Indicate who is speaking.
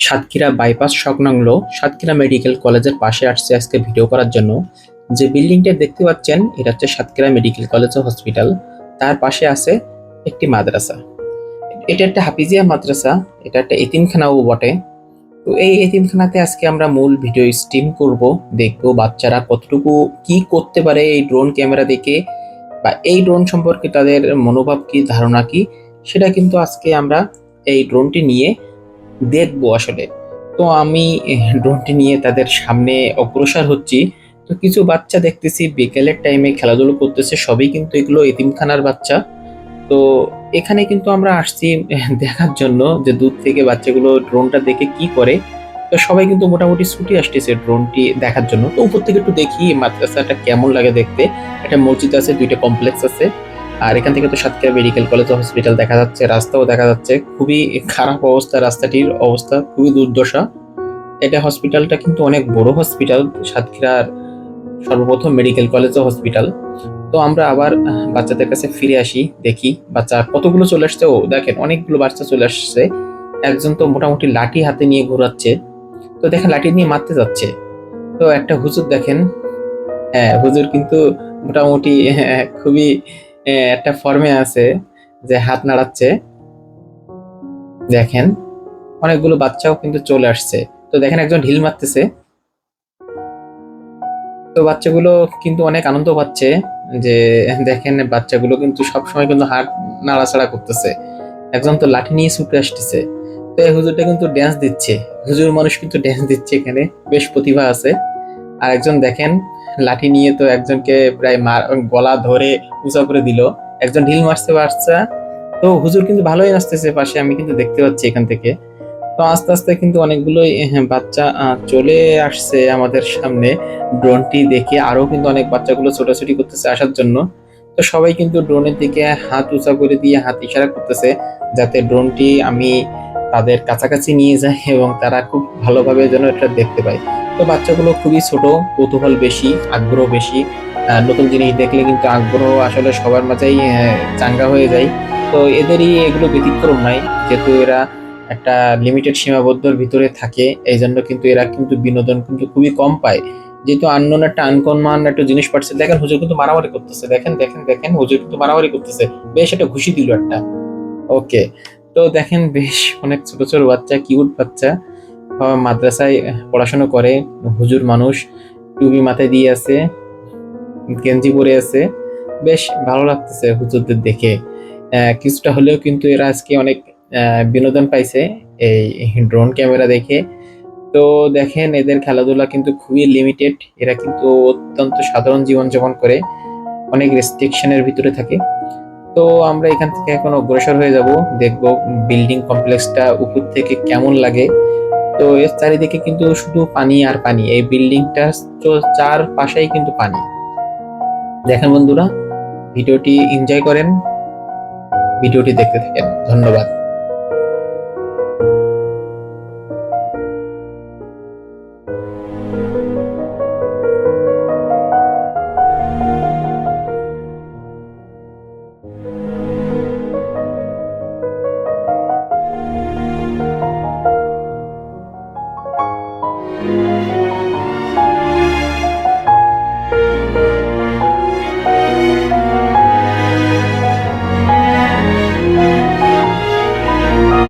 Speaker 1: Satkhira bypass সংলগ্ন Satkhira medical কলেজের পাশে আসছে আজকে ভিডিও করার জন্য। যে বিল্ডিংটা দেখতে পাচ্ছেন এটা হচ্ছে সাতক্ষীরা মেডিকেল কলেজ ও হসপিটাল। তার পাশে আছে একটি মাদ্রাসা। এটা একটা হাফিজিয়া মাদ্রাসা, এটা একটা এতিমখানাও বটে। তো এই এতিমখানাতে আজকে আমরা মূল ভিডিও স্ট্রিম করব, দেখবো বাচ্চারা কতটুকু কি করতে পারে এই ড্রোন ক্যামেরা দেখে, বা এই ড্রোন সম্পর্কে তাদের মনোভাব কি, ধারণা কি, সেটা কিন্তু আজকে আমরা এই ড্রোনটি নিয়ে দেখবো আসলে। তো আমি ড্রোনটি নিয়ে তাদের সামনে অগ্রসর হচ্ছি। তো কিছু বাচ্চা দেখতেছি বিকেলের টাইমে খেলাধুলো করতেছে, সবই কিন্তু এগুলো এতিমখানার বাচ্চা। তো এখানে কিন্তু আমরা আসছি দেখার জন্য যে দূর থেকে বাচ্চাগুলো ড্রোনটা দেখে কি করে। তো সবাই কিন্তু মোটামুটি ছুটে আসতেছে ড্রোনটি দেখার জন্য। তো উপর থেকে একটু দেখি মাদ্রাসাটা কেমন লাগে দেখতে। একটা মসজিদ আছে, দুইটা কমপ্লেক্স আছে, আর এখান থেকে তো সাতক্ষীরা মেডিকেল কলেজ ও হসপিটাল দেখা যাচ্ছে, রাস্তাও দেখা যাচ্ছে। খুবই খারাপ অবস্থা, রাস্তাটির অবস্থা খুবই দুর্দশা। এটা হসপিটালটা কিন্তু অনেক বড় হসপিটাল, সাতক্ষীরার সর্বপ্রথম মেডিকেল কলেজ ও হসপিটাল। তো আমরা আবার বাচ্চাদের কাছে ফিরে আসি, দেখি বাচ্চা কতগুলো চলে আসছে। ও দেখেন অনেকগুলো বাচ্চা চলে আসছে। একজন তো মোটামুটি লাঠি হাতে নিয়ে ঘোরাচ্ছে। তো দেখেন লাঠি নিয়ে মারতে যাচ্ছে। তো একটা হুজুর দেখেন, হ্যাঁ হুজুর কিন্তু মোটামুটি খুবই একটা ফর্মে আছে, যে হাত নাড়াচ্ছে। দেখেন অনেকগুলো বাচ্চাও কিন্তু চলে আসছে। তো দেখেন একজন ঢিল মারতেছে। তো বাচ্চাগুলো কিন্তু অনেক আনন্দ পাচ্ছে, যে দেখেন বাচ্চাগুলো কিন্তু সবসময় কিন্তু হাত নাড়াচাড়া করতেছে। একজন তো লাঠি নিয়ে ছুটে আসতেছে। তো এই হুজুরটা কিন্তু ড্যান্স দিচ্ছে, হুজুর মানুষ কিন্তু ড্যান্স দিচ্ছে, এখানে বেশ প্রতিভা আছে। আর একজন দেখেন লাঠি নিয়ে তো একজনকে প্রায় গলা ধরে উঁচা করে দিল। একজন ঢিল মারতে পারছে। তো হুজুর কিন্তু ভালোই নাচতেছে পাশে, আমি কিন্তু দেখতে পাচ্ছি এখান থেকে। তো আস্তে আস্তে কিন্তু অনেকগুলোই বাচ্চা চলে আসছে আমাদের সামনে। ড্রোনটি দেখে আরো কিন্তু অনেক বাচ্চাগুলো ছোটাছুটি করতেছে আসার জন্য। তো সবাই কিন্তু ড্রোনের দিকে হাত উঁচা করে দিয়ে হাত ইশারা করতেছে, যাতে ড্রোনটি আমি তাদের কাছাকাছি নিয়ে যাই এবং তারা খুব ভালোভাবে যেন এটা দেখতে পায়। তো বাচ্চাগুলো খুবই ছোট, কৌতূহল বেশি, আগ্রহ বেশি। নতুন জিনিস দেখলে কিন্তু আগ্রহ আসলে সবার মাঝেই চাঙ্গা হয়ে যায়। তো এদেরই এগুলো ব্যতিক্রম নাই, যেহেতু এরা একটা লিমিটেড সীমাবদ্ধর ভিতরে থাকে, এই জন্য কিন্তু এরা কিন্তু বিনোদন কিন্তু খুবই কম পায়। যেহেতু আননোন একটা আনকমন একটা জিনিস পাচ্ছে। দেখেন হুজুর কিন্তু মারামারি করতেছে, দেখেন দেখেন দেখেন হুজুর কিন্তু মারামারি করতেছে। বেশ একটা ঘুষি দিল একটা। ওকে। তো দেখেন বেশ অনেক ছোট ছোট বাচ্চা, কিউট বাচ্চা, মাদ্রাসায় পড়াশোনা করে। হুজুর মানুষ, টুপি মাথায় দিয়ে আছে, গেঞ্জি পরে আছে। বেশ ভালো লাগতেছে হুজুরদের দেখে। কিছুটা হলেও কিন্তু এরা আজকে অনেক বিনোদন পাইছে এই ড্রোন ক্যামেরা দেখে। তো দেখেন এদের খেলাধুলা কিন্তু খুবই লিমিটেড, এরা কিন্তু অত্যন্ত সাধারণ জীবনযাপন করে, অনেক রেস্ট্রিকশনের ভিতরে থাকে। তো আমরা এখান থেকে এখন অগ্রসর হয়ে যাব, দেখব বিল্ডিং কমপ্লেক্সটা উপর থেকে কেমন লাগে। তো এর চারিদিকে কিন্তু শুধু পানি আর পানি, এই বিল্ডিংটা চার পাশেই কিন্তু পানি। দেখেন বন্ধুরা, ভিডিওটি এনজয় করেন, ভিডিওটি দেখতে থাকেন। ধন্যবাদ।